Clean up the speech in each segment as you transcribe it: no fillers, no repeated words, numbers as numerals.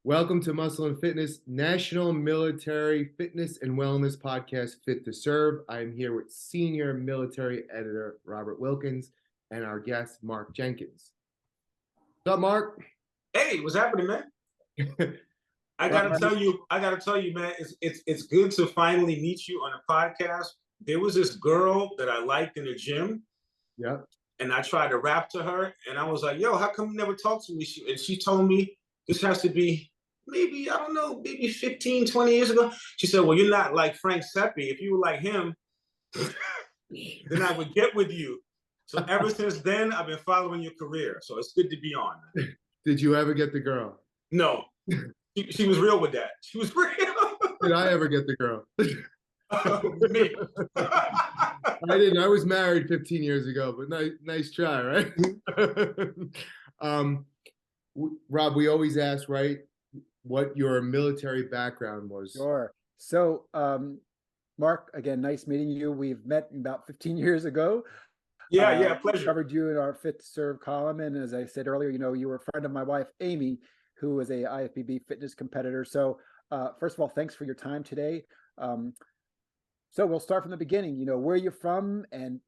Welcome to Muscle and Fitness, National Military Fitness and Wellness Podcast, Fit to Serve. I'm here with Senior Military Editor Robert Wilkins and our guest, Mark Jenkins. What's up, Mark? Hey, what's happening, man? I gotta tell you, man, it's good to finally meet you on a podcast. There was this girl that I liked in the gym. Yep. And I tried to rap to her, and I was like, yo, how come you never talk to me? She told me this has to be maybe, I don't know, maybe 15, 20 years ago. She said, well, you're not like Frank Sepe. If you were like him, then I would get with you. So ever since then, I've been following your career. So it's good to be on. Did you ever get the girl? No. She was real with that. She was real. Did I ever get the girl? Me. I didn't. I was married 15 years ago, but nice try, right? Rob, we always ask, right, what your military background was. Sure. So, Mark, again, nice meeting you. We've met about 15 years ago. Yeah, pleasure. Covered you in our Fit to Serve column, and as I said earlier, you were a friend of my wife, Amy, who was a IFBB fitness competitor. So, first of all, thanks for your time today. So we'll start from the beginning. Where are you from? And,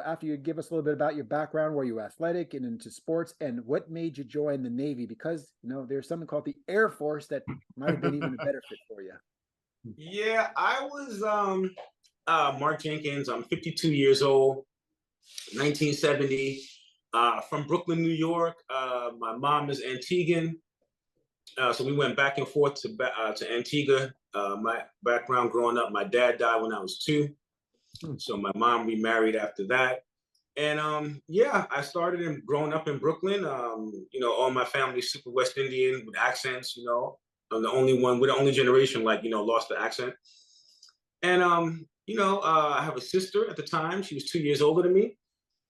after you give us a little bit about your background, were you athletic and into sports? And what made you join the Navy? Because, there's something called the Air Force that might have been even a better fit for you. Yeah, I was Mark Jenkins. I'm 52 years old, 1970, from Brooklyn, New York. My mom is Antiguan. So we went back and forth to Antigua. My background growing up, my dad died when I was 2. So my mom remarried after that. And I started growing up in Brooklyn. All my family super West Indian with accents, I'm the only one, we're the only generation lost the accent. And I have a sister at the time. She was 2 years older than me.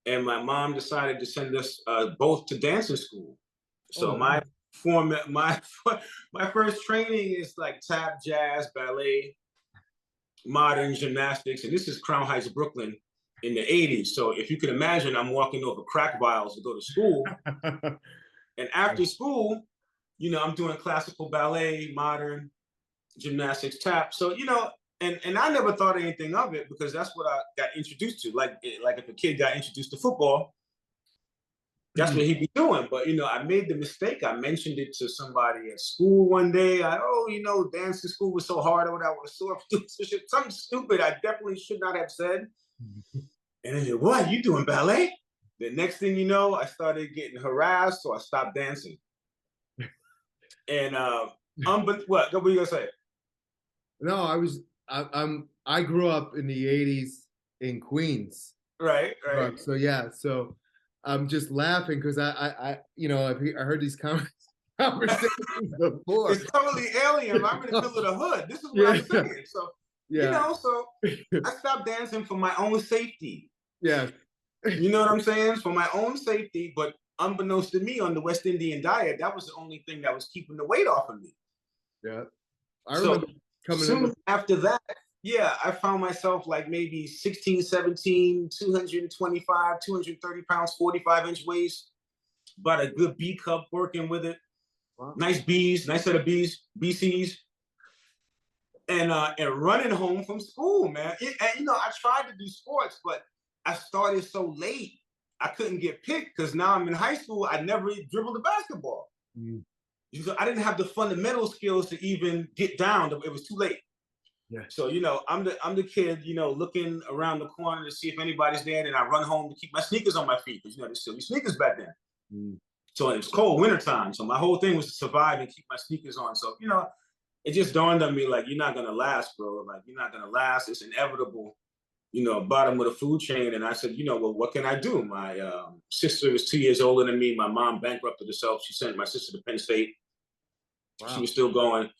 And my mom decided to send us both to dancing school. So my first training is like tap, jazz, ballet, modern gymnastics, and this is Crown Heights, Brooklyn in the 80s. So if you can imagine, I'm walking over crack vials to go to school. And after school, I'm doing classical ballet, modern gymnastics, tap. So, and I never thought anything of it because that's what I got introduced to. Like if a kid got introduced to football, that's what he'd be doing. But, I made the mistake. I mentioned it to somebody at school one day. Dancing school was so hard. I was so something stupid I definitely should not have said. And they said, what, you doing ballet? The next thing you know, I started getting harassed, so I stopped dancing. And what were you gonna say? No, I grew up in the 80s in Queens. Right. So yeah, so I'm just laughing because I heard these conversations before. It's totally alien. I'm in the middle of the hood. This is what I'm saying. So so I stopped dancing for my own safety. Yeah. You know what I'm saying? For my own safety, but unbeknownst to me on the West Indian diet, that was the only thing that was keeping the weight off of me. Yeah. I remember soon after that, I found myself like maybe 16, 17, 225, 230 pounds, 45-inch waist, about a good B cup working with it. Wow. Nice set of BCs. And running home from school, man. I tried to do sports, but I started so late, I couldn't get picked because now I'm in high school. I never dribbled the basketball. I didn't have the fundamental skills to even get down. It was too late. Yeah. So, I'm the kid, looking around the corner to see if anybody's there. And I run home to keep my sneakers on my feet because, there's silly sneakers back then. So it was cold wintertime. So my whole thing was to survive and keep my sneakers on. So, it just dawned on me, like, you're not going to last, bro. Like, you're not going to last. It's inevitable, bottom of the food chain. And I said, well, what can I do? My sister was 2 years older than me. My mom bankrupted herself. She sent my sister to Penn State. Wow. She was still going.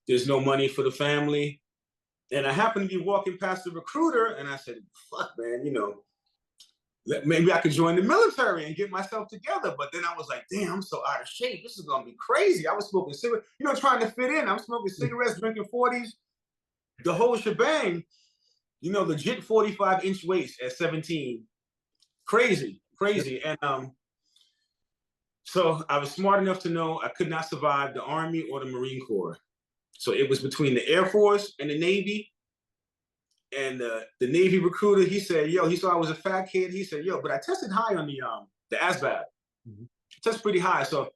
There's no money for the family. And I happened to be walking past the recruiter, and I said, fuck, man, maybe I could join the military and get myself together. But then I was like, damn, I'm so out of shape. This is going to be crazy. I was smoking cigarettes, trying to fit in. I'm smoking cigarettes, drinking 40s, the whole shebang, legit 45-inch waist at 17. Crazy. And So I was smart enough to know I could not survive the Army or the Marine Corps. So it was between the Air Force and the Navy. And the Navy recruiter, he said, yo, he saw I was a fat kid. He said, yo, but I tested high on the ASVAB. Mm-hmm. Tested pretty high. So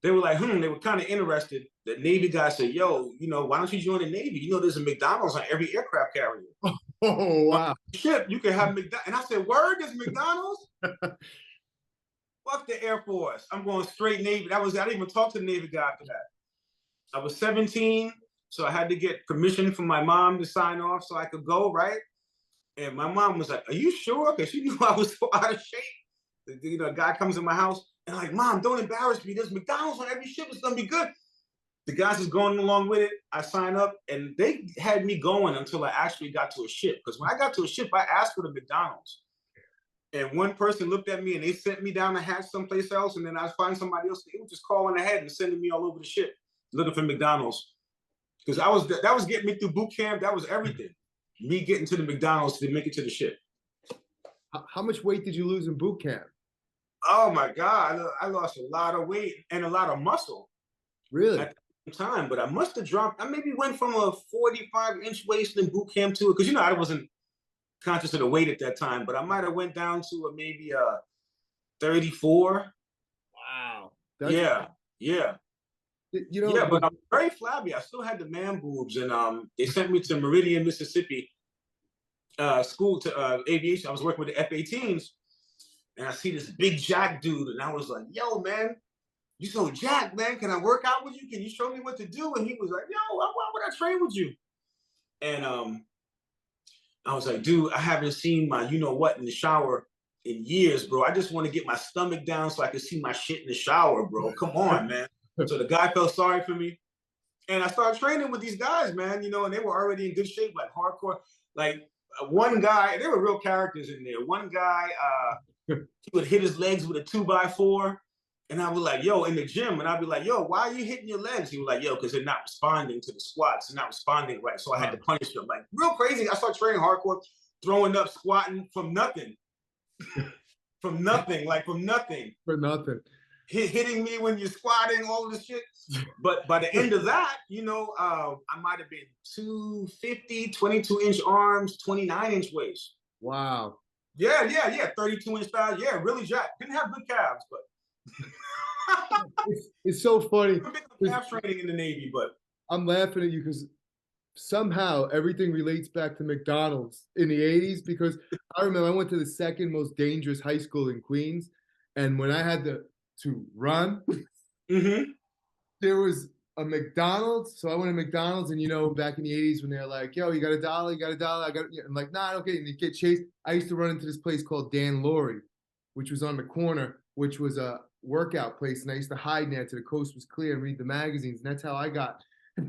they were like, they were kind of interested. The Navy guy said, yo, why don't you join the Navy? There's a McDonald's on every aircraft carrier. Oh, wow. Ship, you can have McDonald's. And I said, word, there's McDonald's? Fuck the Air Force. I'm going straight Navy. I didn't even talk to the Navy guy after that. I was 17, so I had to get permission from my mom to sign off so I could go, right? And my mom was like, are you sure? Because she knew I was so out of shape. A guy comes in my house and I'm like, Mom, don't embarrass me. There's McDonald's on every ship. It's going to be good. The guys is going along with it. I sign up and they had me going until I actually got to a ship. Because when I got to a ship, I asked for the McDonald's. And one person looked at me and they sent me down the hatch someplace else. And then I find somebody else. They were just calling ahead and sending me all over the ship looking for McDonald's. Because that was getting me through boot camp. That was everything. Me getting to the McDonald's to make it to the ship. How much weight did you lose in boot camp? Oh my God. I lost a lot of weight and a lot of muscle. Really? At the time, but I must have dropped. I maybe went from a 45-inch waist in boot camp to it. Because, I wasn't conscious of the weight at that time, but I might have went down to maybe 34. Wow. Yeah. Yeah, but I'm very flabby. I still had the man boobs, and they sent me to Meridian, Mississippi, school to aviation. I was working with the F-18s, and I see this big jack dude, and I was like, "Yo, man, you so jacked, man. Can I work out with you? Can you show me what to do?" And he was like, "Yo, why would I train with you?" And I was like, "Dude, I haven't seen my what in the shower in years, bro. I just want to get my stomach down so I can see my shit in the shower, bro. Come on, man." So the guy felt sorry for me. And I started training with these guys, man, and they were already in good shape, like hardcore. Like one guy, there were real characters in there. One guy, he would hit his legs with a 2x4. And I was like, yo, in the gym. And I'd be like, yo, why are you hitting your legs? He was like, yo, because they're not responding to the squats. They're not responding right. So I had to punish them. Like, real crazy. I started training hardcore, throwing up, squatting from nothing. From nothing. For nothing. Hitting me when you're squatting, all this shit. But by the end of that, I might have been 250, 22-inch arms, 29-inch waist. Wow. Yeah. 32-inch thighs. Yeah, really jacked. Didn't have good calves, but it's so funny. I'm big calf training in the Navy, but I'm laughing at you because somehow everything relates back to McDonald's in the 80s, because I remember I went to the second most dangerous high school in Queens, and when I had to run, there was a McDonald's. So I went to McDonald's, and back in the 80s when they're like, yo, you got $1, I'm like, nah, okay, and you get chased. I used to run into this place called Dan Laurie, which was on the corner, which was a workout place, and I used to hide there till the coast was clear and read the magazines, and that's how I got.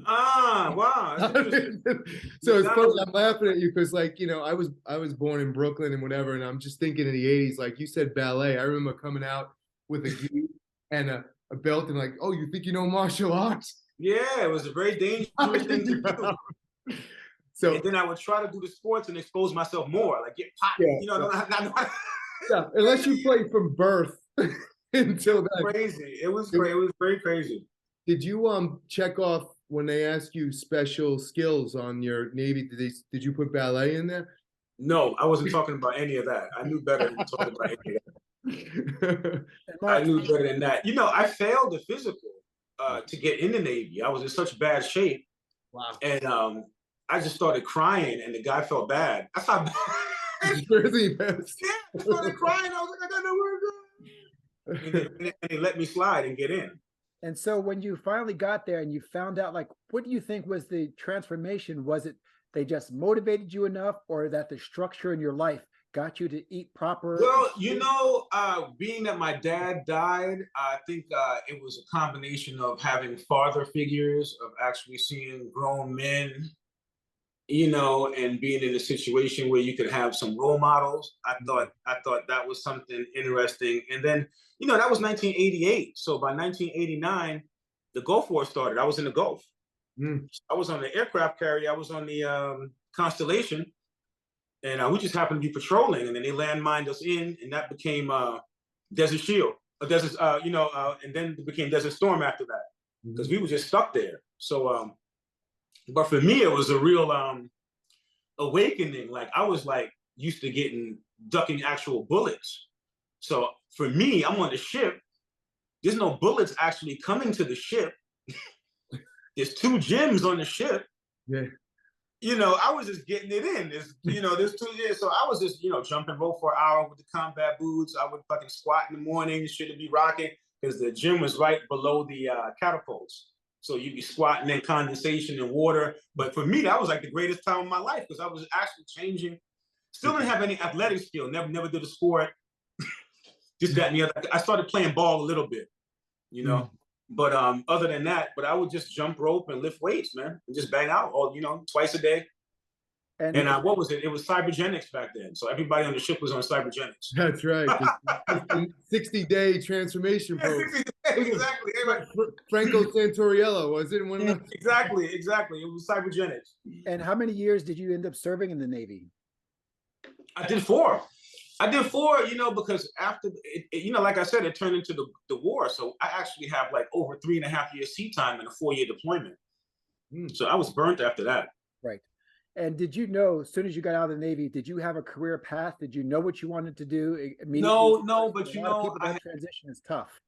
Wow. So it's funny, I'm laughing at you because, like, I was born in Brooklyn and whatever, and I'm just thinking in the 80s, like you said, ballet. I remember coming out with a gi and a belt and like, oh, you think you know martial arts? Yeah, it was a very dangerous thing to do. So and then I would try to do the sports and expose myself more, like get popped. Yeah, yeah, unless you played from birth until then. Crazy. It was great. It was very crazy. Did you check off when they ask you special skills on your Navy? Did you put ballet in there? No, I wasn't talking about any of that. I knew better than talking about any of that. I knew better than that. I failed the physical to get in the Navy. I was in such bad shape. Wow. And I just started crying, and the guy felt bad. I thought, really bad. Yeah, I started crying. I was like, I got nowhere to go. And they let me slide and get in. And so when you finally got there and you found out, like, what do you think was the transformation? Was it they just motivated you enough, or that the structure in your life got you to eat proper? Well, being that my dad died, I think it was a combination of having father figures, of actually seeing grown men, and being in a situation where you could have some role models. I thought that was something interesting. And then, that was 1988. So by 1989, the Gulf War started. I was in the Gulf. I was on the aircraft carrier. I was on the Constellation. And we just happened to be patrolling, and then they landmined us in, and that became Desert Shield. Desert, and then it became Desert Storm after that because we were just stuck there. So, but for me, it was a real awakening. Like I was like used to ducking actual bullets. So for me, I'm on the ship. There's no bullets actually coming to the ship. There's 2 gyms on the ship. Yeah. I was just getting it in. There's 2 years. So I was just, jumping rope for an hour with the combat boots. I would fucking squat in the morning, shouldn't be rocking, because the gym was right below the catapults. So you'd be squatting in condensation and water. But for me, that was like the greatest time of my life because I was actually changing. Still didn't have any athletic skill. Never did a sport. Just that and the other. I started playing ball a little bit, But other than that, I would just jump rope and lift weights, man, and just bang out all, twice a day. And what was it? It was cybogenics back then. So everybody on the ship was on cybogenics. That's right. 60-day transformation program. Exactly. Franco Santoriello, was it? One of them? Exactly. It was cybogenics. And how many years did you end up serving in the Navy? I did 4. Because after, like I said, it turned into the war. So I actually have like over 3.5 years sea time in a 4-year deployment. So I was burnt after that. Right. And did you know, as soon as you got out of the Navy, did you have a career path? Did you know what you wanted to do? No, but that transition is tough.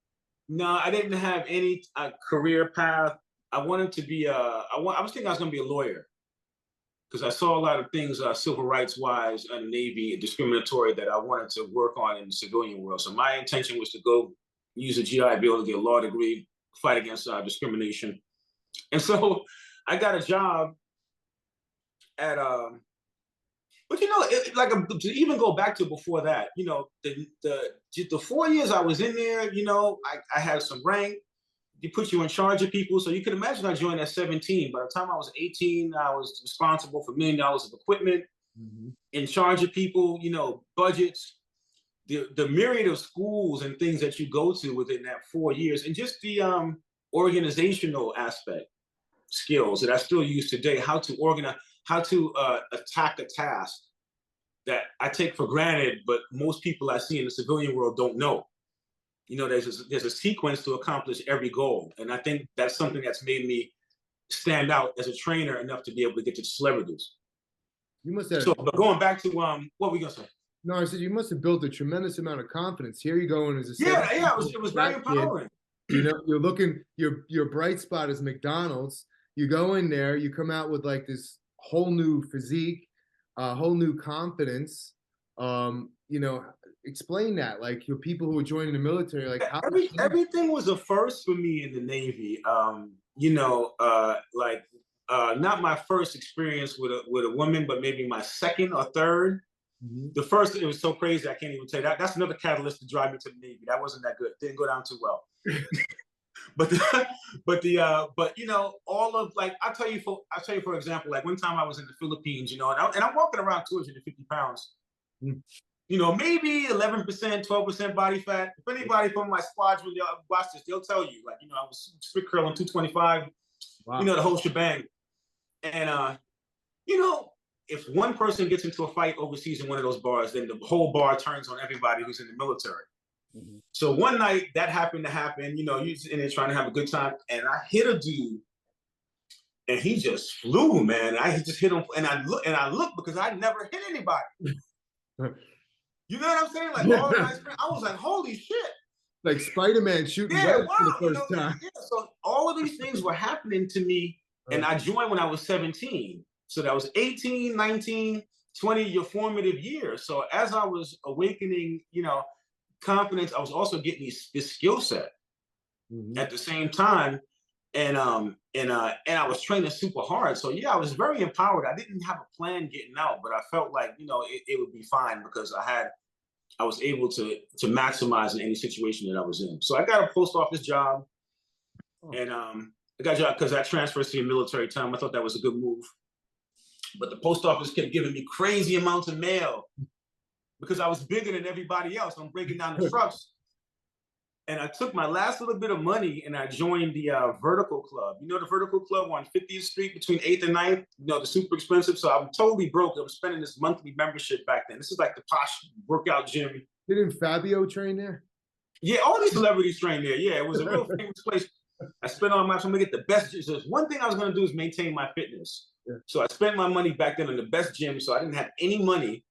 No, I didn't have any career path. I wanted to be I was thinking I was going to be a lawyer. Because I saw a lot of things civil rights wise in the Navy, discriminatory, that I wanted to work on in the civilian world. So my intention was to go use a GI Bill to get a law degree, fight against discrimination. And so I got a job at, but to even go back to before that, the 4 years I was in there, I had some rank. They put you in charge of people. So you can imagine I joined at 17. By the time I was 18, I was responsible for $1 million of equipment, in charge of people, budgets, the myriad of schools and things that you go to within that 4 years, and just the organizational aspect skills that I still use today, how to organize, how to attack a task that I take for granted, but most people I see in the civilian world don't know. There's a sequence to accomplish every goal. And I think that's something that's made me stand out as a trainer enough to be able to get to celebrities. You must have. So, but going back to what were we gonna say? No, I said you must have built a tremendous amount of confidence. Here you go in as a it was very empowering. You're looking, your bright spot is McDonald's. You go in there, you come out with like this whole new physique, whole new confidence. Explain that, like your people who are joining the military, like how everything was a first for me in the Navy. Not my first experience with a woman, but maybe my second or third. The first, it was so crazy I can't even tell you that. That's another catalyst to drive me to the Navy. That wasn't that good. Didn't go down too well. But all of, like, I'll tell you for example, like one time I was in the Philippines, and I'm walking around 250 pounds. Maybe 11%, 12% body fat. If anybody from my squadron watch this, they'll tell you, like, I was split curling 225, wow. The whole shebang. And, if one person gets into a fight overseas in one of those bars, then the whole bar turns on everybody who's in the military. So one night that happened to happen, you're in there trying to have a good time, and I hit a dude, and he just flew, man. I just hit him, and I looked because I never hit anybody. You know what I'm saying? Like, all my experience, I was like, holy shit. Like Spider-Man shooting webs for the first time. Yeah, so all of these things were happening to me, and I joined when I was 17. So that was 18, 19, 20, your formative years. So as I was awakening, confidence, I was also getting this skill set at the same time. And I was training super hard. So yeah, I was very empowered. I didn't have a plan getting out, but I felt like, it would be fine because I was able to maximize in any situation that I was in. So I got a post office job, and I got a job because I transferred to the military time. I thought that was a good move. But the post office kept giving me crazy amounts of mail because I was bigger than everybody else. I'm breaking down the trucks. And I took my last little bit of money and I joined the Vertical Club. The Vertical Club on 50th Street between 8th and 9th? The super expensive. So I'm totally broke. I was spending this monthly membership back then. This is like the posh workout gym. Didn't Fabio train there? Yeah, all these celebrities train there. Yeah, it was a real famous place. I spent all my time to get the best gym. So one thing I was gonna do is maintain my fitness. Yeah. So I spent my money back then in the best gym, so I didn't have any money.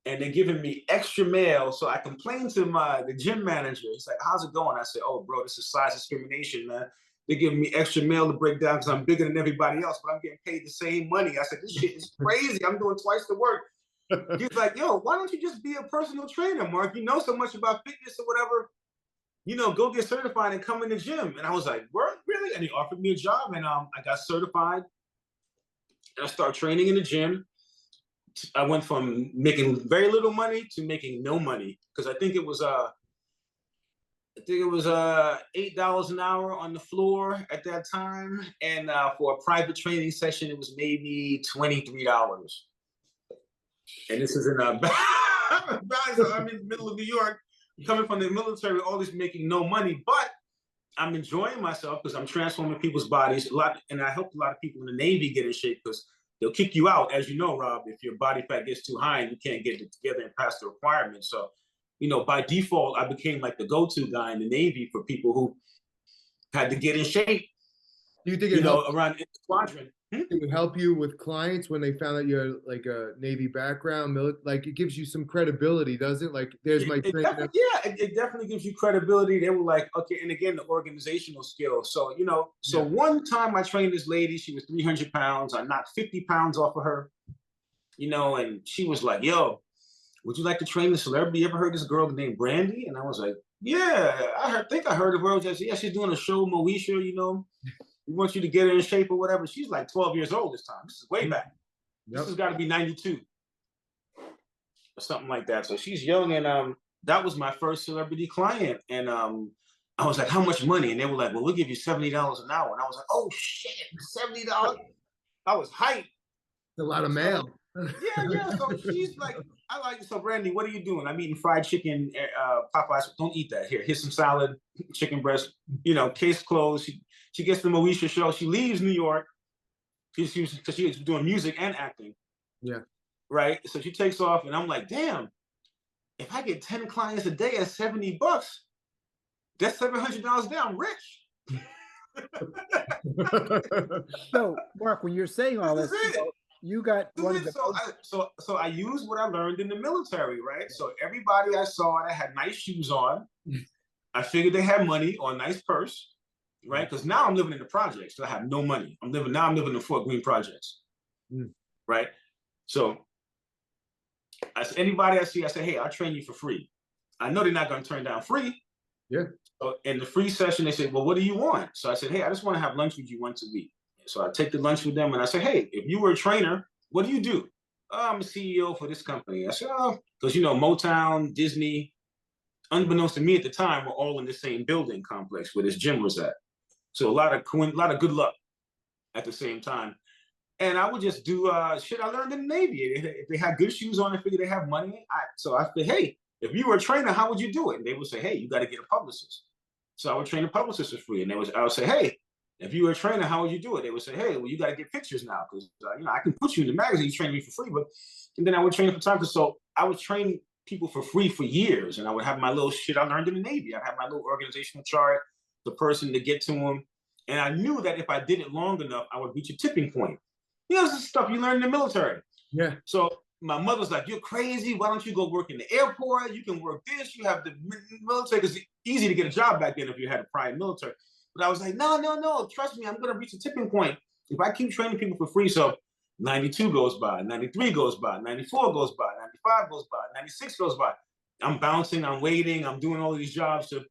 And they're giving me extra mail. So I complained to the gym manager. He's like, "How's it going?" I said, "Oh, bro, this is size discrimination, man. They're giving me extra mail to break down because I'm bigger than everybody else, but I'm getting paid the same money." I said, "This shit is crazy. I'm doing twice the work." He's like, "Yo, why don't you just be a personal trainer, Mark? You know so much about fitness or whatever. You know, go get certified and come in the gym." And I was like, "What? Really?" And he offered me a job, and I got certified. And I started training in the gym. I went from making very little money to making no money because I think it was $8 an hour on the floor at that time, and for a private training session, it was maybe $23. And this is in I'm in the middle of New York, coming from the military, all this making no money, but I'm enjoying myself because I'm transforming people's bodies a lot, and I helped a lot of people in the Navy get in shape because they'll kick you out, as you know, Rob, if your body fat gets too high and you can't get it together and pass the requirements. So, you know, by default, I became like the go-to guy in the Navy for people who had to get in shape. Do you think it helped, around in the squadron? it would help you with clients when they found out you had like a Navy background? Like it gives you some credibility, doesn't it? Like there's my trainer. It definitely gives you credibility. They were like, okay, and again, the organizational skills. So, you know, one time I trained this lady, she was 300 pounds. I knocked 50 pounds off of her, you know, and she was like, "Yo, would you like to train the celebrity? You ever heard this girl named Brandy?" And I was like, "Yeah, I think I heard of her." Just, "Yeah, she's doing a show, Moesha, you know. We want you to get her in shape or whatever." She's like 12 years old this time. This is way back. Yep. This has got to be 92 or something like that. So she's young, and that was my first celebrity client. And I was like, "How much money?" And they were like, "Well, we'll give you $70 an hour." And I was like, "Oh shit, $70!" I was hyped. A lot of mail. Yeah. So she's like, "So Brandy, what are you doing?" "I'm eating fried chicken, Popeyes." "Don't eat that. Here's some salad, chicken breast, you know, case closed." She gets the Moesha show. She leaves New York because she was doing music and acting. Yeah. Right. So she takes off, and I'm like, damn, if I get 10 clients a day at $70, that's $700 a day. I'm rich. So, Mark, when you're saying all this, you got one of the so I used what I learned in the military, right? So everybody I saw that had nice shoes on, I figured they had money or a nice purse. Right, because now I'm living in the projects, so I have no money. I'm living in Fort Greene projects, right? So, anybody I see, I say, "Hey, I'll train you for free." I know they're not going to turn down free. Yeah. So in the free session, they say, "Well, what do you want?" So I said, "Hey, I just want to have lunch with you once a week." So I take the lunch with them, and I say, "Hey, if you were a trainer, what do you do?" "Oh, I'm a CEO for this company." I said, "Oh," because you know, Motown, Disney, unbeknownst to me at the time, were all in the same building complex where this gym was at. So a lot of good luck at the same time. And I would just do shit I learned in the Navy. If they had good shoes on, I figured they have money. So I said, "Hey, if you were a trainer, how would you do it?" And they would say, "Hey, you got to get a publicist." So I would train a publicist for free. And I would say, "Hey, if you were a trainer, how would you do it?" They would say, "Hey, well, you got to get pictures now because you know, I can put you in the magazine, train me for free." And then I would train photographers. So I would train people for free for years, and I would have my little shit I learned in the Navy. I'd have my little organizational chart, the person to get to them. And I knew that if I did it long enough, I would reach a tipping point. You know, this is stuff you learn in the military. Yeah. So my mother's like, "You're crazy. Why don't you go work in the airport? You can work this. You have the military." Because it's easy to get a job back then if you had a prior military. But I was like, no. Trust me, I'm going to reach a tipping point if I keep training people for free. So 92 goes by, 93 goes by, 94 goes by, 95 goes by, 96 goes by. I'm bouncing, I'm waiting, I'm doing all of these jobs to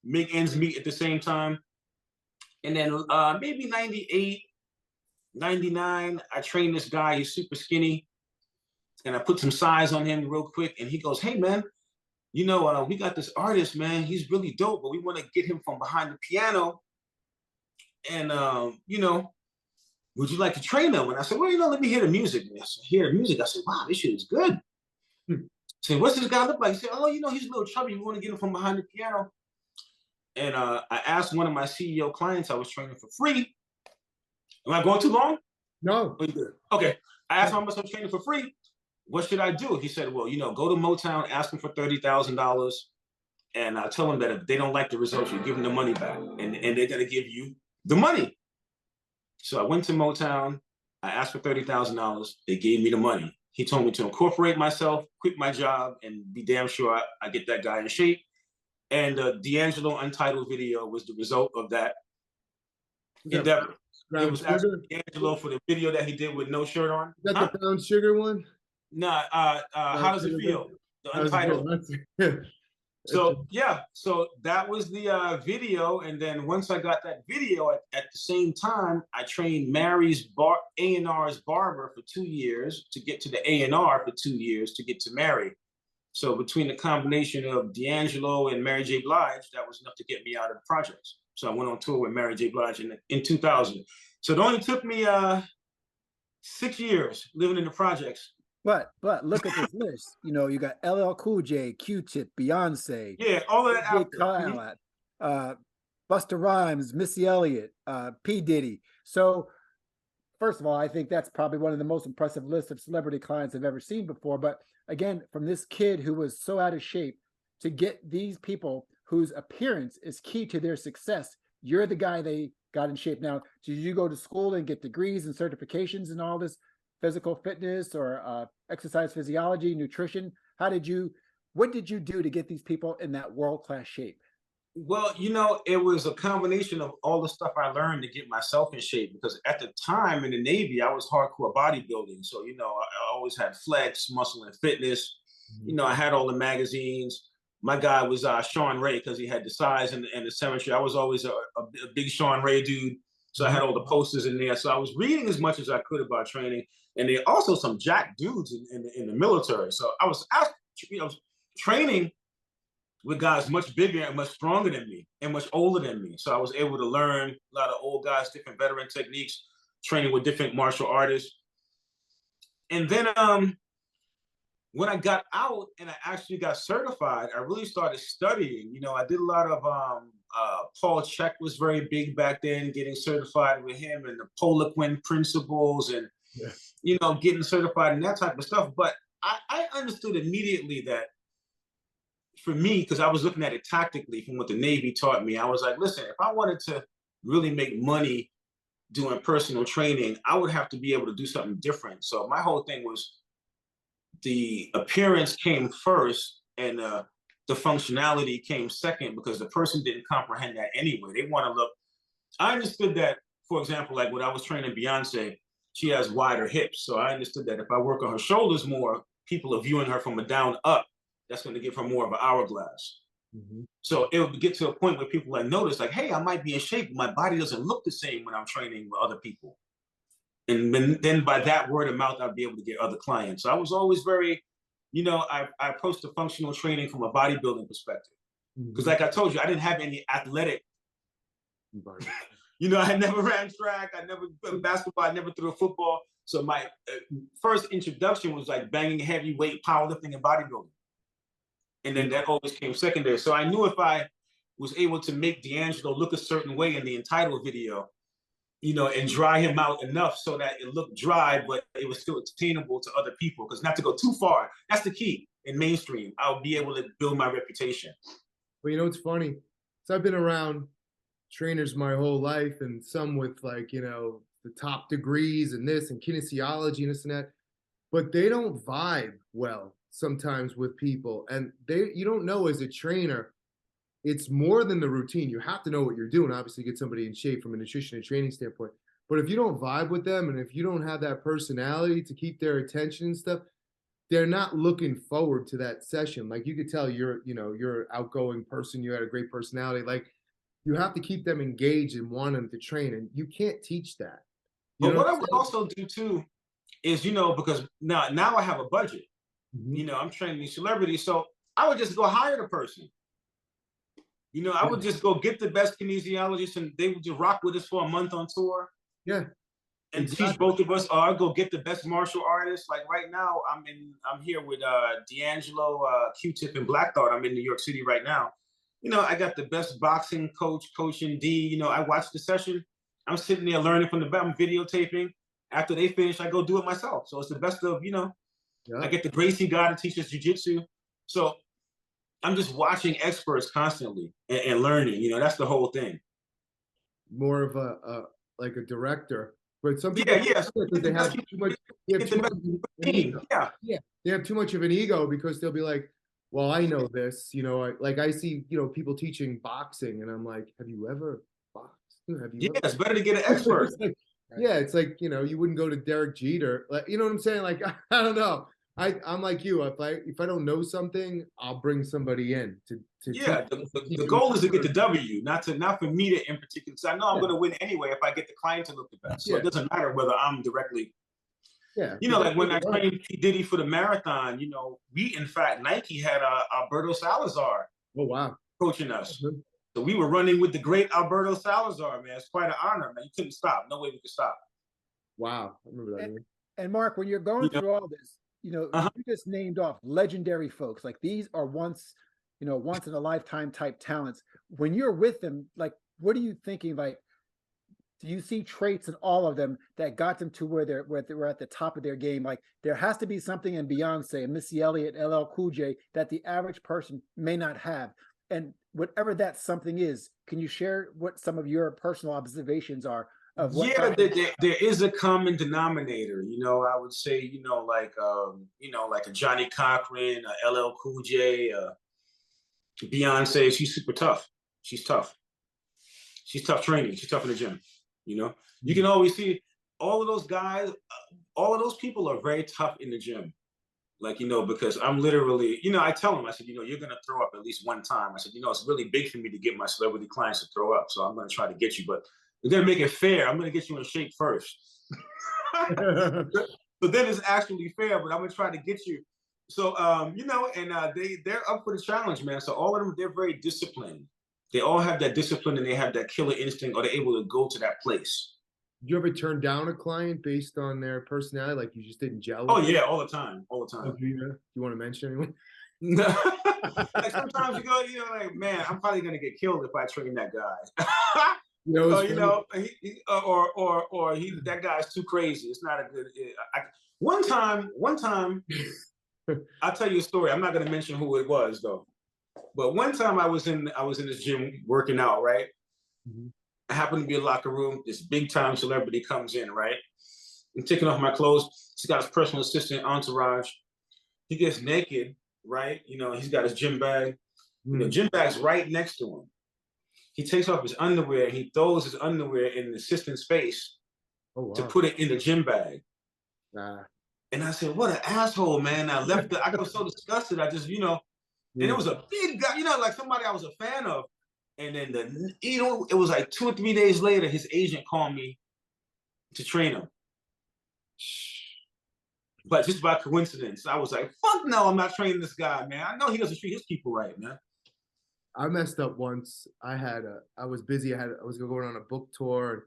make ends meet at the same time. And then maybe 98, 99, I trained this guy. He's super skinny. And I put some size on him real quick. And he goes, "Hey, man, you know, we got this artist, man. He's really dope, but we want to get him from behind the piano. And, you know, would you like to train him?" And I said, "Well, you know, let me hear the music." And I said, "Hear the music." I said, "Wow, this shit is good." I said, "What's this guy look like?" He said, "Oh, you know, he's a little chubby. We want to get him from behind the piano." And I asked one of my CEO clients I was training for free. Am I going too long? No. Okay. I asked him how much I'm training for free. What should I do? He said, "Well, you know, go to Motown, ask him for $30,000. And I tell them that if they don't like the results, you give them the money back, and they're gonna give you the money. So I went to Motown. I asked for $30,000. They gave me the money. He told me to incorporate myself, quit my job, and be damn sure I get that guy in shape. And the D'Angelo Untitled video was the result of that endeavor. It was actually D'Angelo for the video that he did with no shirt on. Is that the Brown Sugar one? Nah, how does it feel? The Untitled. So yeah, so that was the video, and then once I got that video, at the same time, I trained Mary's A&R's barber for 2 years to get to the A&R for 2 years to get to Mary. So between the combination of D'Angelo and Mary J. Blige, that was enough to get me out of the projects. So I went on tour with Mary J. Blige in 2000. So it only took me 6 years living in the projects. But look at this list. You know, you got LL Cool J, Q-Tip, Beyonce. Yeah, all of that out Khaled, Busta Rhymes, Missy Elliott, P. Diddy. So first of all, I think that's probably one of the most impressive lists of celebrity clients I've ever seen before. But again, from this kid who was so out of shape to get these people whose appearance is key to their success, you're the guy they got in shape. Now, did you go to school and get degrees and certifications and all this physical fitness or exercise physiology, nutrition? What did you do to get these people in that world-class shape? Well, you know, it was a combination of all the stuff I learned to get myself in shape, because at the time in the Navy, I was hardcore bodybuilding. So, you know, I always had flex, muscle, and fitness. You know, I had all the magazines. My guy was Sean Ray, because he had the size and the symmetry. I was always a big Sean Ray dude. So I had all the posters in there. So I was reading as much as I could about training. And there are also some jack dudes in the military. So I was training with guys much bigger and much stronger than me and much older than me. So I was able to learn a lot of old guys, different veteran techniques, training with different martial artists. And then when I got out and I actually got certified, I really started studying. You know, I did a lot of Paul Chek was very big back then, getting certified with him, and the Poliquin principles, and you know, getting certified and that type of stuff. But I understood immediately that for me, because I was looking at it tactically from what the Navy taught me, I was like, listen, if I wanted to really make money doing personal training, I would have to be able to do something different. So my whole thing was the appearance came first, and the functionality came second, because the person didn't comprehend that anyway. They want to look. I understood that, for example, like when I was training Beyonce, she has wider hips. So I understood that if I work on her shoulders more, people are viewing her from a down up. That's going to give her more of an hourglass. So it would get to a point where people would notice, like, hey, I might be in shape, but my body doesn't look the same when I'm training with other people. And then by that word of mouth, I'd be able to get other clients. So I was always very, you know, I approached the functional training from a bodybuilding perspective. Because like I told you, I didn't have any athletic. You know, I never ran track, I never played basketball, I never threw a football. So my first introduction was like banging heavyweight, powerlifting, and bodybuilding. And then that always came secondary. So I knew if I was able to make D'Angelo look a certain way in the Entitled video, you know, and dry him out enough so that it looked dry, but it was still attainable to other people. Because not to go too far, that's the key in mainstream. I'll be able to build my reputation. Well, you know, it's funny. So I've been around trainers my whole life, and some with, like, you know, the top degrees and this and kinesiology and this and that, but they don't vibe well sometimes with people. And you don't know, as a trainer, it's more than the routine. You have to know what you're doing, obviously, get somebody in shape from a nutrition and training standpoint. But if you don't vibe with them, and if you don't have that personality to keep their attention and stuff, they're not looking forward to that session. Like, you could tell you're an outgoing person, you had a great personality. Like, you have to keep them engaged and want them to train, and you can't teach that. But what I would also do too is, you know, because now I have a budget. You know, I'm training these celebrities, so I would just go hire the person. You know, I would just go get the best kinesiologist, and they would just rock with us for a month on tour. Yeah. And teach both of us, or I'll go get the best martial artists. Like right now, I'm here with D'Angelo, Q-Tip, and Black Thought. I'm in New York City right now. You know, I got the best boxing coach, Coaching D. You know, I watch the session. I'm sitting there learning from the back. I'm videotaping. After they finish, I go do it myself. So it's the best of, you know, I get the Gracie guy to teach us jiu-jitsu. So I'm just watching experts constantly and learning. You know, that's the whole thing. More of a like a director, but some people Yeah, yes. they have too much. They have too much of an ego. Yeah. They have too much of an ego because they'll be like, "Well, I know this." You know, like I see, people teaching boxing, and I'm like, "Have you ever boxed? Have you Yeah, ever?" it's better to get an expert. It's like, yeah, it's like, you wouldn't go to Derek Jeter, like, you know what I'm saying? Like, I don't know. I'm like you. If I don't know something, I'll bring somebody in to Yeah, teach the goal is to get the W, not for me to in particular. So I know I'm Yeah. going to win anyway if I get the client to look the best. So Yeah. it doesn't matter whether I'm directly. Yeah. You know, like when I trained P. Diddy for the marathon, we, in fact, Nike had Alberto Salazar Oh, wow. coaching us. Mhm. So we were running with the great Alberto Salazar, man. It's quite an honor, man. You couldn't stop. No way we could stop. Wow. I remember that. And Mark, when you're going through all this, Uh-huh. you just named off legendary folks. Like these are once in a lifetime type talents. When you're with them, like, what are you thinking? Like, do you see traits in all of them that got them to where they were at the top of their game? Like, there has to be something in Beyonce and Missy Elliott, LL Cool J that the average person may not have. And whatever that something is, can you share what some of your personal observations are of what? Yeah, there is a common denominator. I would say, like a Johnny Cochran, LL Cool J, Beyonce. She's super tough. She's tough. She's tough training. She's tough in the gym. You can always see all of those guys. All of those people are very tough in the gym. Like, because I'm literally, I tell them, I said, you're going to throw up at least one time. I said, it's really big for me to get my celebrity clients to throw up. So I'm going to try to get you, but we're going to make it fair. I'm going to get you in shape first. So then it's actually fair, but I'm going to try to get you. So, they're up for the challenge, man. So all of them, they're very disciplined. They all have that discipline and they have that killer instinct, or they're able to go to that place. You ever turn down a client based on their personality? Like you just didn't gel with Oh, them? yeah, all the time. All the time. Do you want to mention anyone? Like sometimes you go, like, man, I'm probably gonna get killed if I train that guy. That guy's too crazy. It's not a good. One time, I'll tell you a story. I'm not gonna mention who it was though. But one time I was in this gym working out, right? Mm-hmm. I happened to be in the locker room. This big time celebrity comes in, right? I'm taking off my clothes. He's got his personal assistant, entourage. He gets naked, right? He's got his gym bag. Gym bag's right next to him. He takes off his underwear and he throws his underwear in the assistant's face to put it in the gym bag. And I said, what an asshole, man. I left I was so disgusted. I just, and it was a big guy, like somebody I was a fan of. And then it was like 2 or 3 days later, his agent called me to train him. But just by coincidence, I was like, fuck no, I'm not training this guy, man. I know he doesn't treat his people right, man. I messed up once. I was busy. I was going on a book tour,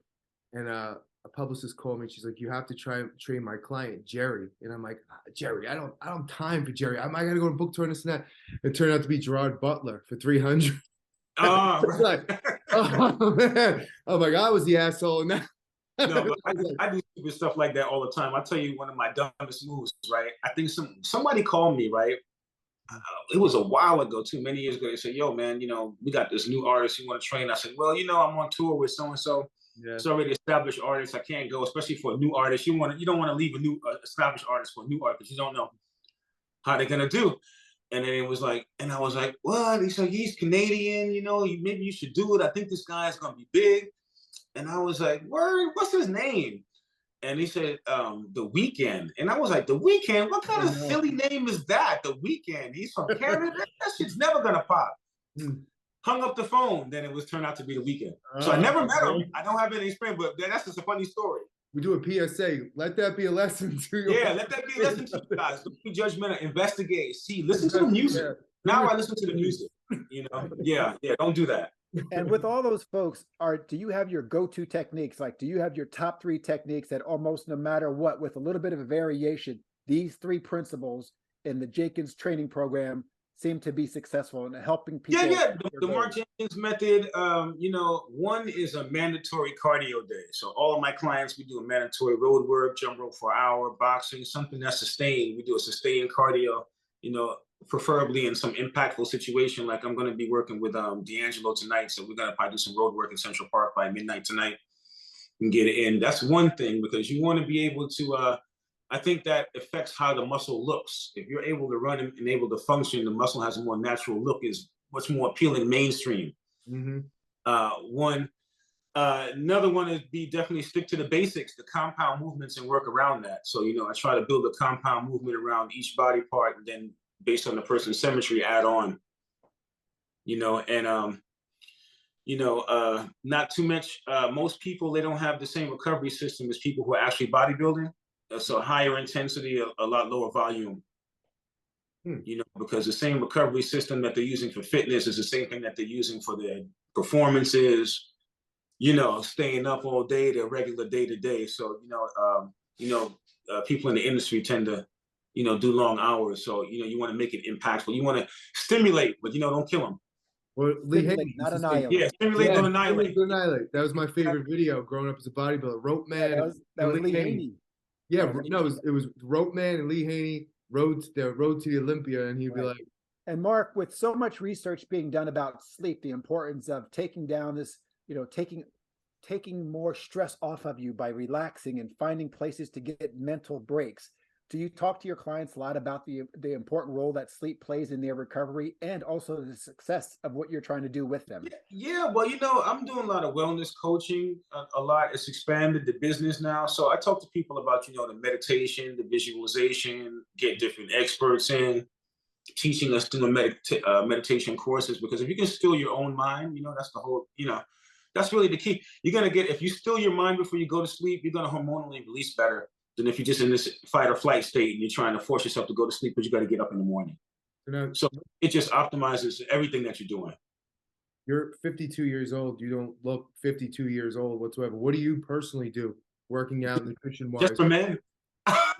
and a publicist called me. She's like, "You have to try and train my client, Jerry." And I'm like, "Jerry, I don't have time for Jerry. I gotta go to a book tour and this and that." It turned out to be Gerard Butler for 300. Like, oh man, I'm like, I was the asshole. And that, no, but I do stupid stuff like that all the time. I'll tell you one of my dumbest moves, right? I think somebody called me, right? It was a while ago, too, many years ago. They said, yo, man, we got this new artist you want to train. I said, well, I'm on tour with so-and-so. Yeah. It's already established artist. I can't go, especially for a new artist. You don't want to leave a new established artist for a new artist because you don't know how they're going to do. And then it was like, and I was like, what? He said, he's Canadian, maybe you should do it. I think this guy is going to be big. And I was like, word, what's his name? And he said, The Weeknd. And I was like, The Weeknd? What kind of silly name is that? The Weeknd. He's from Canada? That shit's never going to pop. Hung up the phone. Then it turned out to be The Weeknd. So I never met him. I don't have any experience, but that's just a funny story. We do a PSA. Let that be a lesson to you. Yeah, let that be a lesson to you guys. Don't be judgmental. Investigate. See, listen to the music. Yeah. Now I listen to the music. Yeah, don't do that. And with all those folks, do you have your go-to techniques? Like, do you have your top 3 techniques that almost no matter what, with a little bit of a variation, these 3 principles in the Jenkins training program seem to be successful in helping people? Yeah. The Mark Jenkins method, one is a mandatory cardio day. So all of my clients, we do a mandatory road work, jump rope for an hour, boxing, something that's sustained. We do a sustained cardio, preferably in some impactful situation. Like I'm going to be working with D'Angelo tonight, so we're going to probably do some road work in Central Park by midnight tonight and get it in. That's one thing, because you want to be able to. I think that affects how the muscle looks. If you're able to run and able to function, the muscle has a more natural look, is what's more appealing mainstream. Mm-hmm. One. Another one is definitely stick to the basics, the compound movements, and work around that. So, you know, I try to build a compound movement around each body part, and then based on the person's symmetry, add on, you know, and, not too much. Most people, they don't have the same recovery system as people who are actually bodybuilding. So higher intensity, a lot lower volume. You know, because the same recovery system that they're using for fitness is the same thing that they're using for their performances, you know, staying up all day, their regular day to day. So, people in the industry tend to, you know, do long hours. So, you know, you want to make it impactful. You want to stimulate, but, you know, don't kill them. Well, Lee Haney, not annihilate. Yeah, stimulate, don't annihilate. That was my favorite video growing up as a bodybuilder. Rope Man. Yeah, that was Lee Haney. Yeah, no, it was Rope Man and Lee Haney, road to the Olympia, and he'd be like. And Mark, with so much research being done about sleep, the importance of taking down this, you know, taking more stress off of you by relaxing and finding places to get mental breaks. Do you talk to your clients a lot about the important role that sleep plays in their recovery, and also the success of what you're trying to do with them? Yeah, well, you know, I'm doing a lot of wellness coaching, a lot. It's expanded the business now. So I talk to people about, you know, the meditation, the visualization, get different experts in, teaching us through meditation courses, because if you can still your own mind, you know, that's the whole, you know, that's really the key. You're going to get, if you still your mind before you go to sleep, you're going to hormonally release better than if you're just in this fight or flight state and you're trying to force yourself to go to sleep, but you got to get up in the morning. So it just optimizes everything that you're doing. You're 52 years old. You don't look 52 years old whatsoever. What do you personally do, working out, nutrition-wise? Just for men? I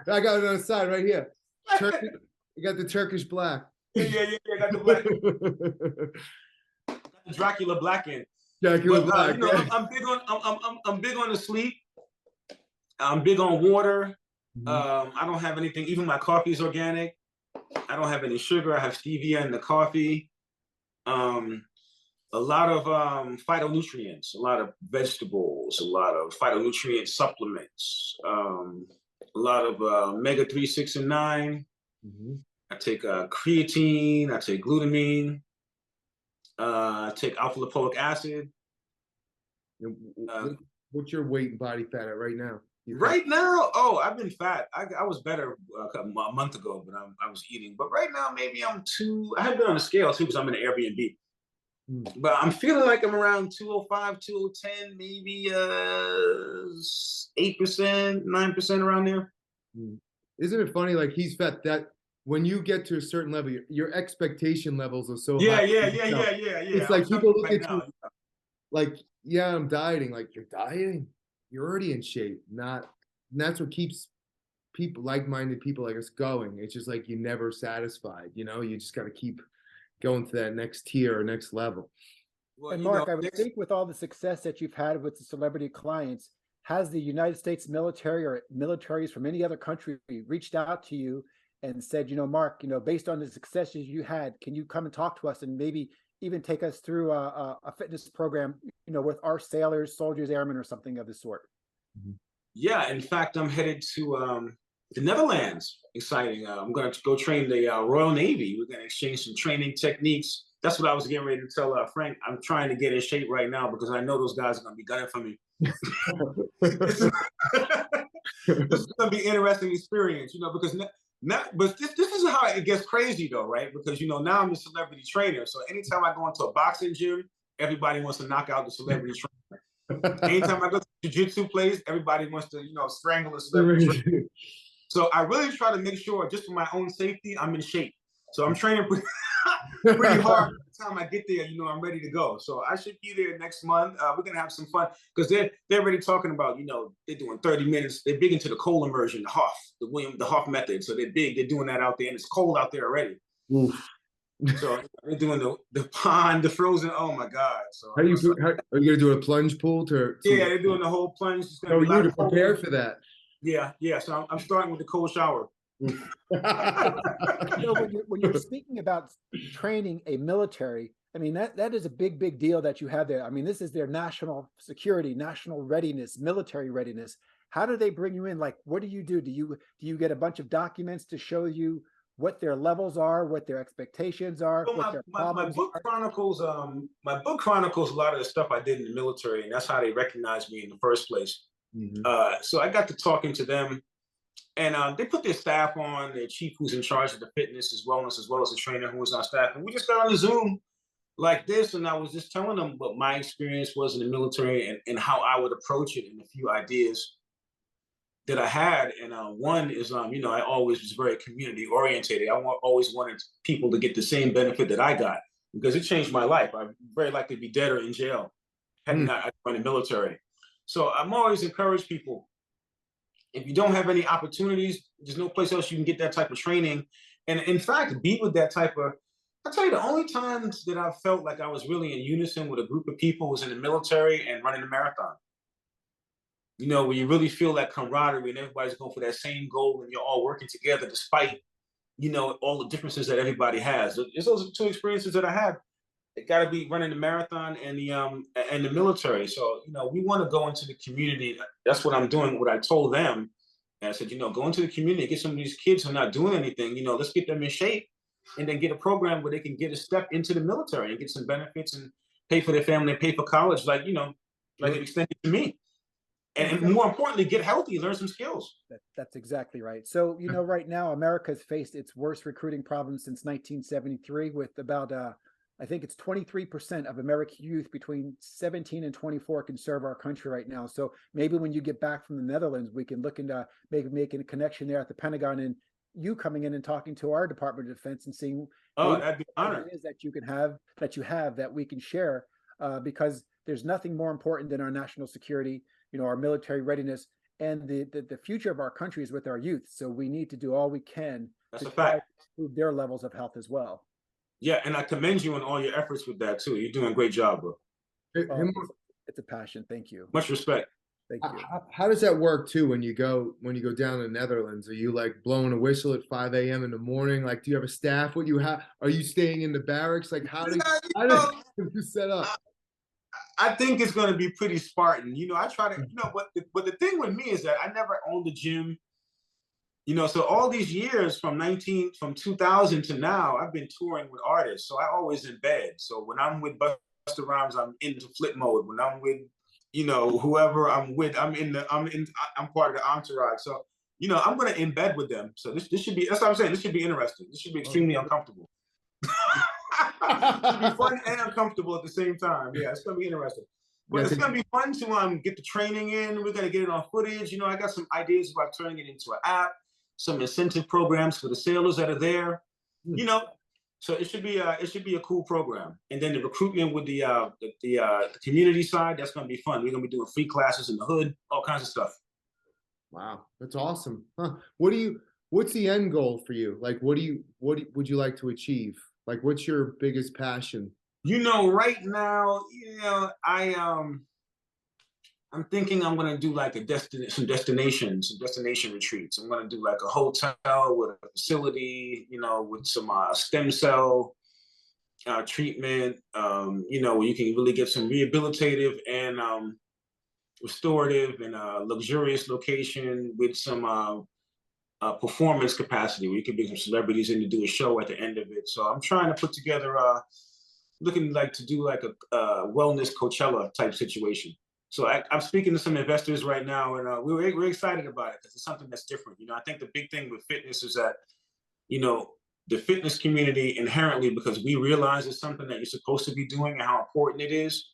got it on the side right here. You got the Turkish black. Yeah, got the black. Dracula black in. Dracula black. You know, yeah. I'm big on the sleep. I'm big on water. Mm-hmm. I don't have anything. Even my coffee is organic. I don't have any sugar. I have stevia in the coffee. A lot of phytonutrients, a lot of vegetables, a lot of phytonutrient supplements, a lot of omega-3, 6, and 9. Mm-hmm. I take creatine. I take glutamine. I take alpha-lipoic acid. What's your weight and body fat at right now? Right now, I've been fat. I was better a month ago, but I was eating. But right now, maybe I'm I haven't been on the scale too, because I'm in an Airbnb. But I'm feeling like I'm around 205, 210, maybe 8%, 9% around there. Isn't it funny? Like, he's fat. That when you get to a certain level, your expectation levels are so high. Yeah. It's like people look at you like, yeah, I'm dieting. Like, you're dieting? You're already in shape. And that's what keeps people, like-minded people like us, going. It's just like, you're never satisfied. You know, you just got to keep going to that next tier or next level. Well, and Mark, I would think with all the success that you've had with the celebrity clients, has the United States military or militaries from any other country reached out to you and said, you know, Mark, you know, based on the successes you had, can you come and talk to us and maybe even take us through a fitness program, you know, with our sailors, soldiers, airmen, or something of the sort? Yeah, in fact, I'm headed to the Netherlands. Exciting. I'm going to go train the Royal Navy. We're going to exchange some training techniques. That's what I was getting ready to tell Frank. I'm trying to get in shape right now because I know those guys are going to be gunning for me. This is going to be an interesting experience, you know, because but this is how it gets crazy though, right? Because, you know, now I'm a celebrity trainer. So anytime I go into a boxing gym, everybody wants to knock out the celebrity trainer. Anytime I go to a jiu-jitsu place, everybody wants to, you know, strangle a celebrity trainer. So I really try to make sure, just for my own safety, I'm in shape. So I'm training pretty hard. By the time I get there, you know, I'm ready to go. So I should be there next month. We're gonna have some fun because they're already talking about, you know, they're doing 30 minutes. They're big into the cold immersion, the Hoff method. So they're doing that out there, and it's cold out there already. Oof. So they're doing the pond, the frozen. Oh my God! So are you gonna do a plunge pool to yeah, they're doing the whole plunge. So you to prepare for that. Yeah. So I'm starting with the cold shower. So when you're speaking about training a military, I mean, that is a big deal that you have there. I mean, this is their national security, national readiness, military readiness. How do they bring you in? Like, what do? Do you get a bunch of documents to show you what their levels are, what their expectations are, Well, what their my problems book are? chronicles a lot of the stuff I did in the military, and that's how they recognized me in the first place. So I got to talking to them, and they put their staff on, their chief who's in charge of the fitness as well as the trainer who was on staff, and we just got on the Zoom like this, and I was just telling them what my experience was in the military and how I would approach it, and a few ideas that I had. And one is, I always was very community orientated. Always wanted people to get the same benefit that I got, because it changed my life. I'm very likely to be dead or in jail had not I joined the military. So I'm always encourage people, if you don't have any opportunities, there's no place else you can get that type of training. And in fact, be with that type of, I'll tell you, the only times that I felt like I was really in unison with a group of people was in the military and running a marathon. Where you really feel that camaraderie and everybody's going for that same goal and you're all working together despite, all the differences that everybody has. Those are two experiences that I had. It got to be running the marathon and the military. So, we want to go into the community. That's what I'm doing, what I told them. And I said, go into the community, get some of these kids who are not doing anything, let's get them in shape and then get a program where they can get a step into the military and get some benefits and pay for their family and pay for college, like it extended to me. And more importantly, get healthy, learn some skills. That's exactly right. So, right now, America's faced its worst recruiting problem since 1973 with about, I think it's 23% of American youth between 17 and 24 can serve our country right now. So maybe when you get back from the Netherlands, we can look into maybe making a connection there at the Pentagon and you coming in and talking to our Department of Defense and seeing that'd be an honor. It is that you have that we can share, because there's nothing more important than our national security, our military readiness, and the future of our country is with our youth. So we need to do all we can to improve their levels of health as well. Yeah, and I commend you on all your efforts with that too. You're doing a great job, bro. It's a passion. Thank you. Much respect. Thank you. How does that work too when you go down to the Netherlands? Are you like blowing a whistle at 5 a.m. in the morning? Like, do you have a staff? Are you staying in the barracks? Like, how do you set up? I think it's going to be pretty Spartan. I try to, but the thing with me is that I never owned a gym. So all these years from 2000 to now, I've been touring with artists. So I always in bed. So when I'm with Busta Rhymes, I'm into flip mode. When I'm with, whoever I'm with, I'm part of the entourage. So, I'm going to in bed with them. So this should be, that's what I'm saying. This should be interesting. This should be extremely uncomfortable. It should be fun and uncomfortable at the same time. Yeah, it's going to be interesting. But it's going to be fun to get the training in. We're going to get it on footage. I got some ideas about turning it into an app, some incentive programs for the sailors that are there. So it should be a cool program. And then the recruitment with the community side, that's going to be fun. We're going to be doing free classes in the hood, all kinds of stuff. Wow, that's awesome. Huh. What's the end goal for you? Like, what would you like to achieve? Like, what's your biggest passion? Right now, I'm thinking I'm gonna do like some destination retreats. I'm gonna do like a hotel with a facility, with some stem cell treatment, where you can really get some rehabilitative and restorative and luxurious location with some performance capacity where you can bring some celebrities in to do a show at the end of it. So I'm trying to put together, looking like to do like a wellness Coachella type situation. So I'm speaking to some investors right now, and we're excited about it because it's something that's different. I think the big thing with fitness is that, the fitness community inherently, because we realize it's something that you're supposed to be doing and how important it is,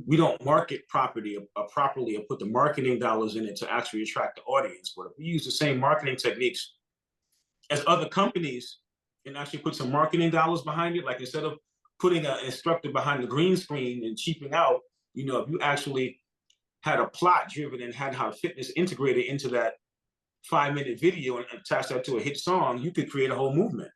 we don't market properly or put the marketing dollars in it to actually attract the audience. But if we use the same marketing techniques as other companies and actually put some marketing dollars behind it, like instead of putting an instructor behind the green screen and cheaping out, if you actually had a plot driven and had how fitness integrated into that 5-minute video and attached that to a hit song, you could create a whole movement.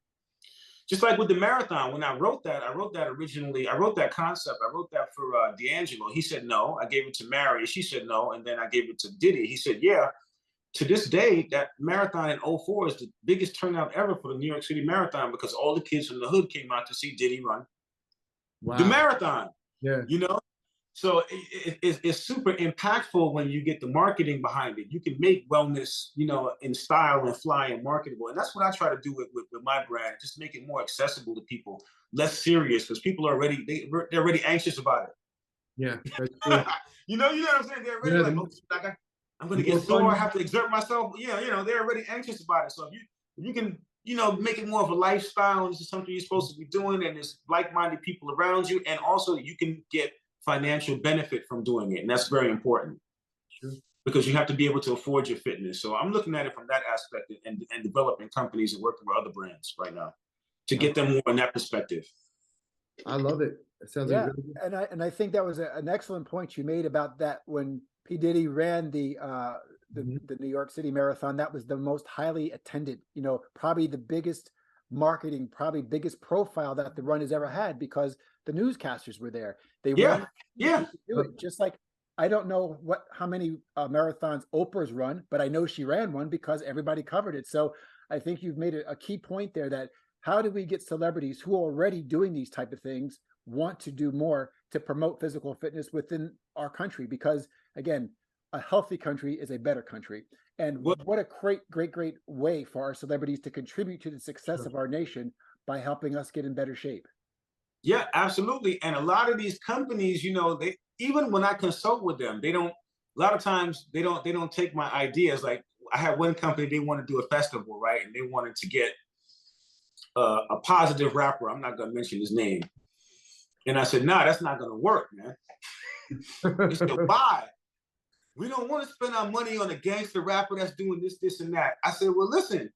Just like with the marathon, when I wrote that originally, I wrote that concept, I wrote that for D'Angelo. He said no. I gave it to Mary. She said no. And then I gave it to Diddy. He said, yeah. to this day, that marathon in '04 is the biggest turnout ever for the New York City Marathon because all the kids from the hood came out to see Diddy run the marathon. Yeah. You know, so it's super impactful when you get the marketing behind it. You can make wellness, you know, in style and fly and marketable. And that's what I try to do with my brand, just make it more accessible to people, less serious, because people are already, they're already anxious about it. Yeah, that's true. you know what I'm saying? They're already like, oh, I'm going to get sore, I have to exert myself. Yeah, you know, they're already anxious about it. So if you can, you know, make it more of a lifestyle, and this is something you're supposed to be doing, and there's like-minded people around you, and also you can get financial benefit from doing it, and that's very important. Sure. Because you have to be able to afford your fitness. So I'm looking at it from that aspect and developing companies and working with other brands right now to get them more in that perspective. I love it. It sounds like really good. And I think that was an excellent point you made about that when P. Diddy ran the New York City Marathon. That was the most highly attended, you know, probably the biggest marketing, probably biggest profile that the run has ever had, because the newscasters were there. They wanted to do it. Just like, I don't know how many marathons Oprah's run, but I know she ran one because everybody covered it. So I think you've made a key point there, that how do we get celebrities who are already doing these type of things want to do more to promote physical fitness within our country? Because again, a healthy country is a better country. And what a great way for our celebrities to contribute to the success of our nation by helping us get in better shape. Yeah, absolutely. And a lot of these companies, you know, they, even when I consult with them, they don't, a lot of times they don't take my ideas. Like I had one company, they want to do a festival, right? And they wanted to get a positive rapper. I'm not going to mention his name. And I said, nah, that's not going to work, man. He said, why? We don't want to spend our money on a gangster rapper that's doing this, this, and that. I said, well, listen,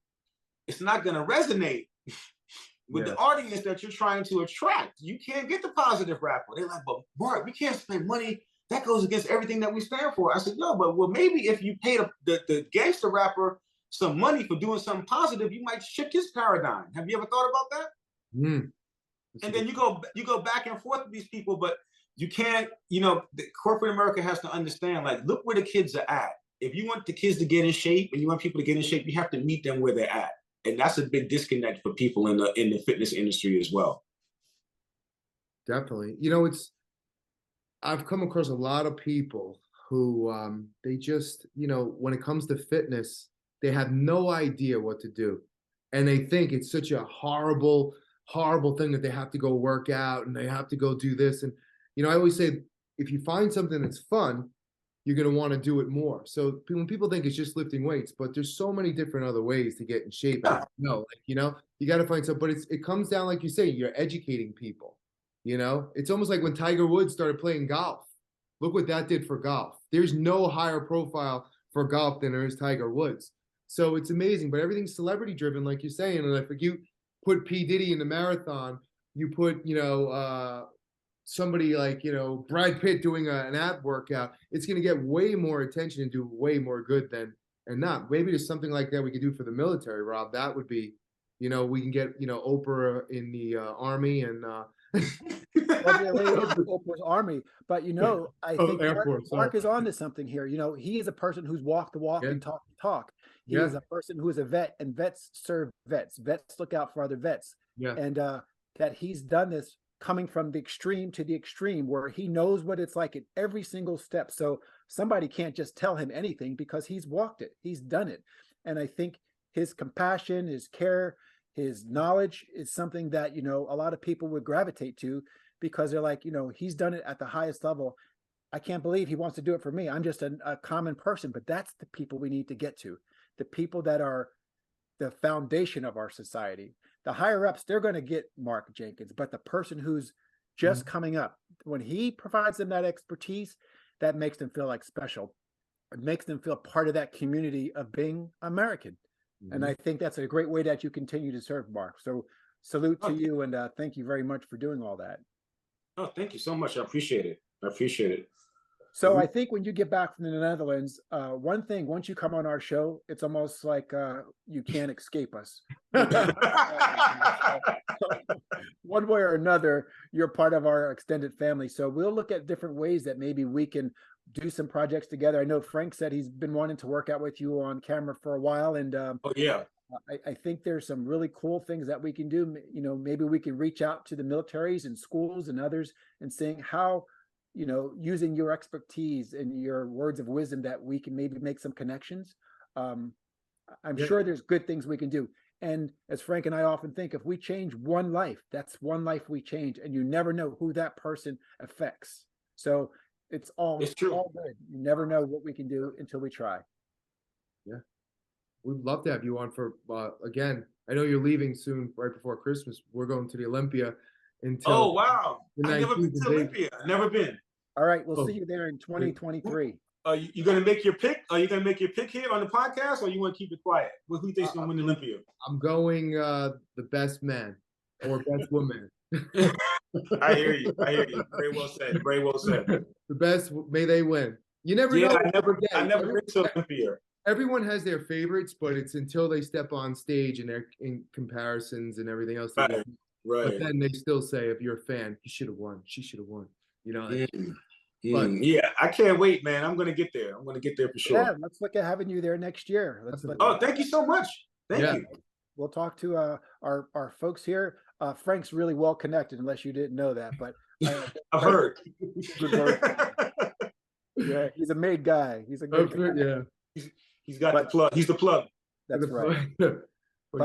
it's not going to resonate with the audience that you're trying to attract. You can't get the positive rapper. They're like, but Mark, we can't spend money. That goes against everything that we stand for. I said, no, but well, maybe if you pay the gangster rapper some money for doing something positive, you might shift his paradigm. Have you ever thought about that? And then you go back and forth with these people, but you can't, you know, corporate America has to understand, like, look where the kids are at. If you want the kids to get in shape and you want people to get in shape, you have to meet them where they're at. And that's a big disconnect for people in the fitness industry as well. Definitely. You know, I've come across a lot of people who they just, you know, when it comes to fitness, they have no idea what to do. And they think it's such a horrible thing that they have to go work out and they have to go do this. And, you know, I always say, if you find something that's fun, you're going to want to do it more. So when people think it's just lifting weights, but there's so many different other ways to get in shape. No, like, you know, you got to find something, but it comes down, like you say, you're educating people, you know, it's almost like when Tiger Woods started playing golf. Look what that did for golf. There's no higher profile for golf than there is Tiger Woods. So it's amazing, but everything's celebrity driven, like you're saying. And if you put P. Diddy in the marathon, you put, you know, somebody like, you know, Brad Pitt doing an ab workout, it's going to get way more attention and do way more good than, and not. Maybe there's something like that we could do for the military, Rob. That would be, you know, we can get, you know, Oprah in the army and Oprah's army. But, you know, I think Mark is on to something here. You know, he is a person who's walked the walk and talked the talk. He is a person who is a vet, and vets serve vets. Vets look out for other vets. And that he's done this coming from the extreme to the extreme, where he knows what it's like at every single step. So somebody can't just tell him anything because he's walked it. He's done it. And I think his compassion, his care, his knowledge is something that, you know, a lot of people would gravitate to, because they're like, you know, he's done it at the highest level. I can't believe he wants to do it for me. I'm just a common person. But that's the people we need to get to. The people that are the foundation of our society. The higher ups, they're going to get Mark Jenkins, but the person who's just coming up, when he provides them that expertise, that makes them feel like special. It makes them feel part of that community of being American. And I think that's a great way that you continue to serve, Mark. So salute to you, and thank you very much for doing all that. Oh, thank you so much. I appreciate it. So I think when you get back from the Netherlands, one thing, once you come on our show, it's almost like you can't escape us. One way or another, you're part of our extended family. So we'll look at different ways that maybe we can do some projects together. I know Frank said he's been wanting to work out with you on camera for a while. And Oh yeah. I think there's some really cool things that we can do. You know, maybe we can reach out to the militaries and schools and others and seeing how, you know, using your expertise and your words of wisdom that we can maybe make some connections. I'm sure there's good things we can do. And as Frank and I often think, if we change one life, that's one life we change, and you never know who that person affects. So it's all true. all good. You never know what we can do until we try. Yeah. We'd love to have you on for, again, I know you're leaving soon, right before Christmas. We're going to the Olympia until. Oh, wow. the I've never been 19th to Olympia. Never been. All right. We'll see you there in 2023. Are you going to make your pick? Are you going to make your pick here on the podcast, or you want to keep it quiet? Who do you think's going to win Olympia? I'm going the best man or best woman. I hear you. I hear you. Very well said. Very well said. The best, may they win. You never Yeah, know. I never been to Olympia. Everyone has their favorites, but it's until they step on stage and they're in comparisons and everything else. Right. But then they still say, if you're a fan, he should have won. She should have won. You know. But Yeah, I can't wait, man. I'm going to get there. I'm going to get there for sure. Yeah, let's look at having you there next year. Oh, thank you so much. Thank you. We'll talk to our folks here. Frank's really well connected, unless you didn't know that. But I've heard. Good work. Yeah, he's a made guy. He's a good guy. Yeah. He's got the plug. He's the plug. That's right. But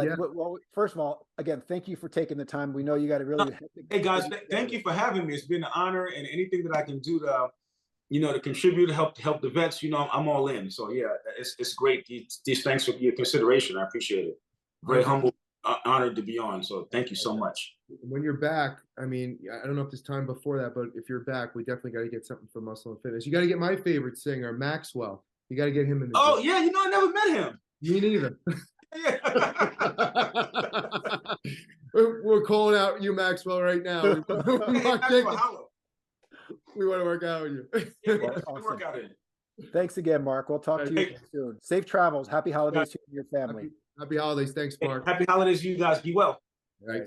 yeah. Well, first of all, again, thank you for taking the time. We know you got to really. Hey guys, thank you for having me. It's been an honor, and anything that I can do to, to contribute to help the vets, I'm all in. So yeah, it's great. These thanks for your consideration. I appreciate it. Very humble, honored to be on. So thank you so much. When you're back, I mean, I don't know if there's time before that, but if you're back, we definitely got to get something for Muscle and Fitness. You got to get my favorite singer, Maxwell. You got to get him in. Oh yeah, I never met him. Me neither. Yeah. We're calling out you, Maxwell, right now. We want to work out with you. Yeah, awesome. Work out in. Thanks again, Mark. We'll talk to you soon. Safe travels. Happy holidays to you and your family. Happy holidays. Thanks, Mark. Happy holidays, you guys. Be well. Right.